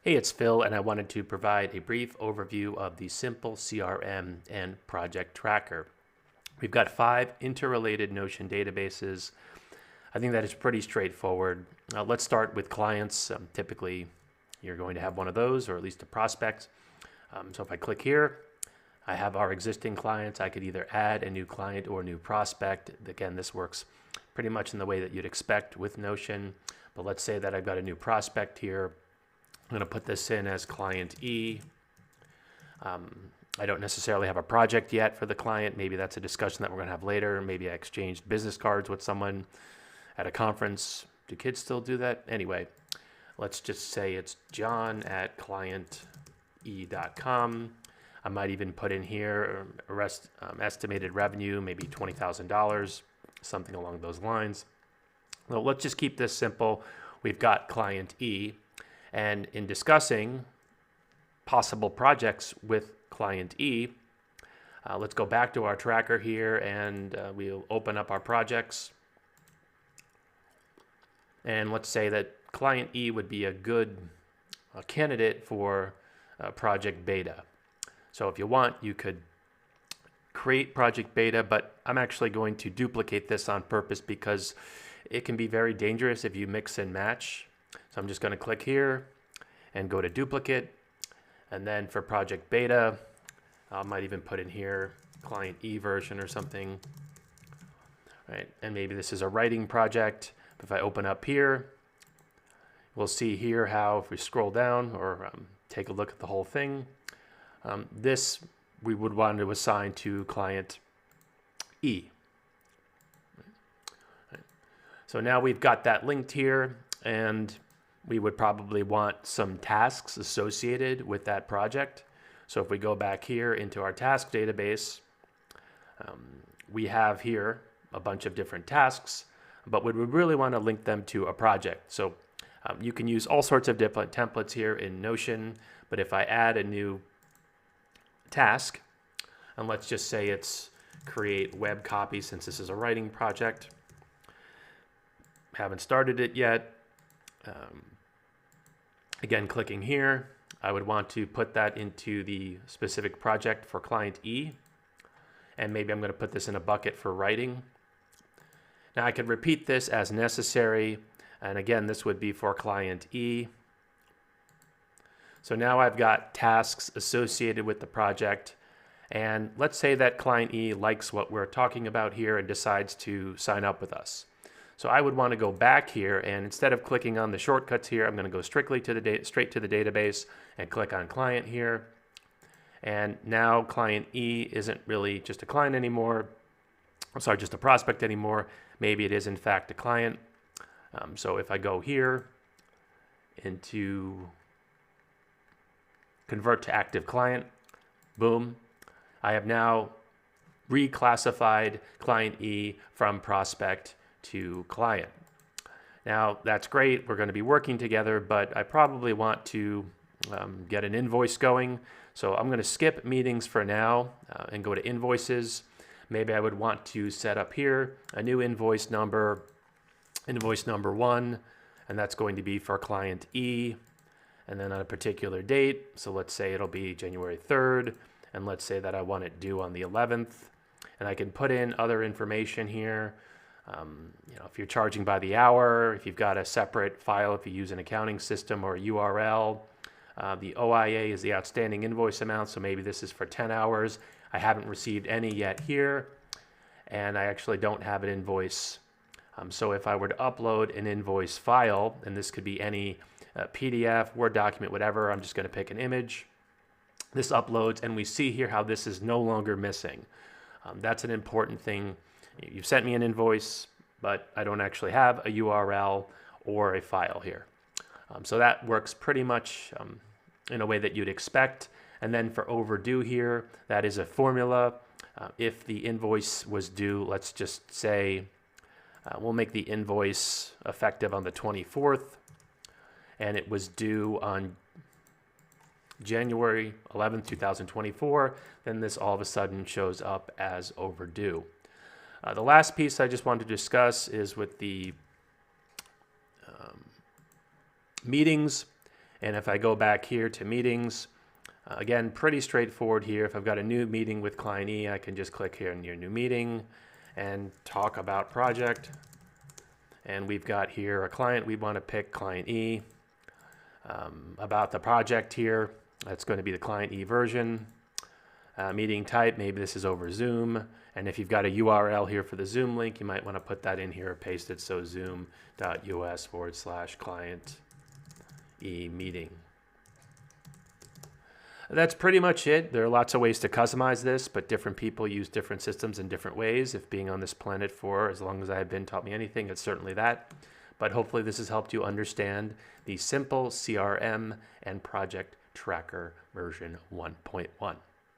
Hey, it's Phil, and I wanted to provide a brief overview of the simple CRM and project tracker. We've got 5 interrelated Notion databases. I think that is pretty straightforward. Let's start with clients. Typically, you're going to have one of those, or at least a prospect. So if I click here, I have our existing clients. I could either add a new client or a new prospect. Again, this works pretty much in the way that you'd expect with Notion. But let's say that I've got a new prospect here. I'm going to put this in as client E. I don't necessarily have a project yet for the client. Maybe that's a discussion that we're going to have later. Maybe I exchanged business cards with someone at a conference. Do kids still do that? Anyway, let's just say it's John at cliente.com. I might even put in here estimated revenue, maybe $20,000, something along those lines. Well, let's just keep this simple. We've got client E. And in discussing possible projects with client E, let's go back to our tracker here and we'll open up our projects. And let's say that client E would be a good candidate for project beta. So if you want, you could create project beta, but I'm actually going to duplicate this on purpose because it can be very dangerous if you mix and match. So I'm just going to click here and go to duplicate. And then for project beta, I might even put in here client E version or something. Right? And maybe this is a writing project. If I open up here, we'll see here how if we scroll down or take a look at the whole thing, this we would want to assign to client E. So now we've got that linked here, and we would probably want some tasks associated with that project. So if we go back here into our task database, we have here a bunch of different tasks, but we would really want to link them to a project. So you can use all sorts of different templates here in Notion, but if I add a new task, and let's just say it's create web copy since this is a writing project, haven't started it yet. Again, clicking here, I would want to put that into the specific project for client E. And maybe I'm going to put this in a bucket for writing. Now I could repeat this as necessary. And again, this would be for client E. So now I've got tasks associated with the project. And let's say that client E likes what we're talking about here and decides to sign up with us. So I would want to go back here, and instead of clicking on the shortcuts here, I'm going to go straight to the database and click on client here. And now client E isn't really just a client anymore. I'm sorry, just a prospect anymore. Maybe it is in fact a client. So if I go here into convert to active client, boom, I have now reclassified client E from prospect to client. Now that's great, we're going to be working together, but I probably want to get an invoice going. So I'm going to skip meetings for now and go to invoices. Maybe I would want to set up here a new invoice number 1, and that's going to be for client E, and then on a particular date. So let's say it'll be January 3rd, and let's say that I want it due on the 11th, and I can put in other information here. If you're charging by the hour, if you've got a separate file, if you use an accounting system or a URL, the OIA is the outstanding invoice amount. So maybe this is for 10 hours. I haven't received any yet here, and I actually don't have an invoice. So if I were to upload an invoice file, and this could be any PDF, Word document, whatever, I'm just going to pick an image. This uploads, and we see here how this is no longer missing. That's an important thing. You've sent me an invoice, but I don't actually have a URL or a file here. So that works pretty much in a way that you'd expect. And then for overdue here, that is a formula. If the invoice was due, let's just say, we'll make the invoice effective on the 24th, and it was due on January 11th, 2024, then this all of a sudden shows up as overdue. The last piece I just wanted to discuss is with the meetings And if I go back here to meetings, again, pretty straightforward here. If I've got a new meeting with client E, I can just click here in your new meeting and talk about project. And we've got here a client. We want to pick client E. About the project here, that's going to be the client E version. Meeting type, maybe this is over Zoom. And if you've got a URL here for the Zoom link, you might want to put that in here or paste it. So zoom.us/client E meeting. That's pretty much it. There are lots of ways to customize this, but different people use different systems in different ways. If being on this planet for as long as I have been taught me anything, it's certainly that. But hopefully this has helped you understand the simple CRM and project tracker version 1.1.